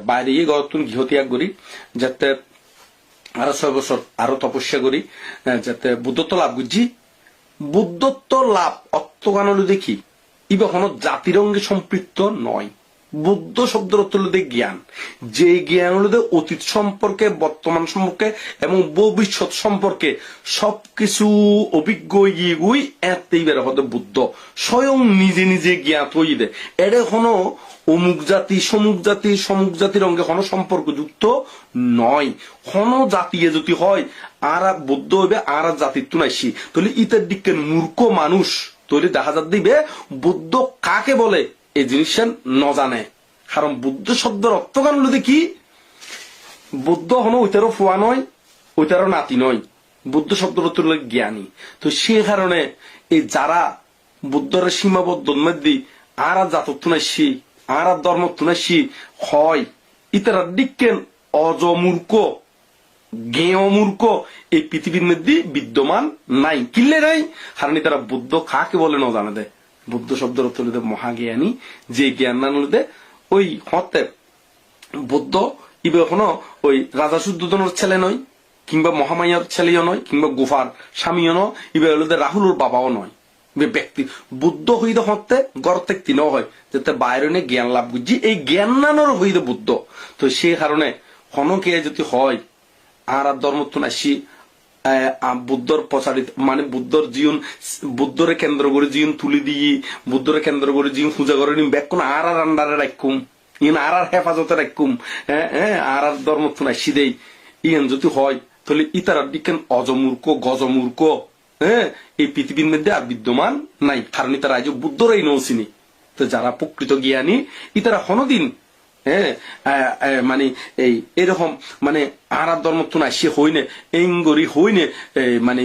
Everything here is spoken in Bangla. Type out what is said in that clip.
বাইরে গিয়ে গড়তুন গৃহত্যাগ করি যাতে আরো 6 বছর আরো তপস্যা করি যাতে বুদ্ধত্ব লাভ বুঝছি বুদ্ধত্ব লাভ অর্থগান হলো দেখি ইবে কোনো জাতিরঙ্গে সম্পৃক্ত নয়। বুদ্ধ শব্দের অর্থ হলো জ্ঞান, যে জ্ঞান হলো অতীত সম্পর্কে, বর্তমান সম্পর্কে এবং ভবিষ্যৎ সম্পর্কে সবকিছু অভিজ্ঞ গিয়ে এতেই বের হতে বুদ্ধ স্বয়ং নিজে নিজে জ্ঞাত হই দে। এটা কোনো অমুক জাতি সমুক জাতির অঙ্গে কোনো সম্পর্ক যুক্ত নয়। কোনো জাতি যদি হয় আর বুদ্ধ হইবে আর জাতির তো নাইছি, তাহলে ইতার দিকে মূর্খ মানুষ তৈরি দেখা যা দিবে বুদ্ধ কাকে বলে এই জিনিসটা ন জানে। কারণ বুদ্ধ শব্দের অর্থগান হলো কি বুদ্ধ হনো ওইটারও ফুয়া নয় ওইটারও নাতি নয়, বুদ্ধ শব্দের অর্থ হলো জ্ঞানী। তো সে কারণে এই যারা বুদ্ধের সীমাবদ্ধ মধ্যে আর জাতক তুনাইছি আর ধর্ম তুনাইছি হয় ইতারা দিকেন অজমূর্খ জ্ঞেয়মূর্খ এই পৃথিবীর মধ্যে বিদ্যমান নাই। কিল্লে নাই? কারণ তারা বুদ্ধ কাকে বলে ন জানে দে। বুদ্ধ শব্দের অর্থ হলো মহাজ্ঞানী, যে জ্ঞান না হলে ওই হতে বুদ্ধ ইবে এখনো ওই রাজা শুদ্ধোধনের ছেলে নয়, কিংবা মহামায়ার ছেলেও নয়, কিংবা গুফার স্বামীও নয়, ইবে হলো রাহুলের বাবাও নয়। ব্যক্তি বুদ্ধ হইতে হতে গড়তে তিন হয় যাতে বাইরে জ্ঞান লাভ বুঝছি এই জ্ঞান নানোর হইতে বুদ্ধ। তো সে কারণে হনকে যদি হয় আর ধর্ম তো আসি বুদ্ধর প্রচারিত মানে বুদ্ধর জীবন বুদ্ধরে কেন্দ্র করে জীবন তুলি দিয়ে বুদ্ধরে কেন্দ্র করে জীবন পূজা করে নিম ব্যাক কোন আর আন্ডারে রাখুম ইন আর হেফাজতে রাখুম আর ধর্ম তো আসি দেই ইন যদি হয় তাহলে ইতার দিকেন অজমূর্খ গজমূর্খ এই পৃথিবীর মধ্যে আর বিদ্যমান নাই। কারণ ইতারা আজ বুদ্ধরাই নৌসিনি। তো যারা প্রকৃত জ্ঞানী ইতারা হনদিন মানে এই এরকম মানে আর ধর্ম তো না সে হইনে এঙ্গরি হইনে মানে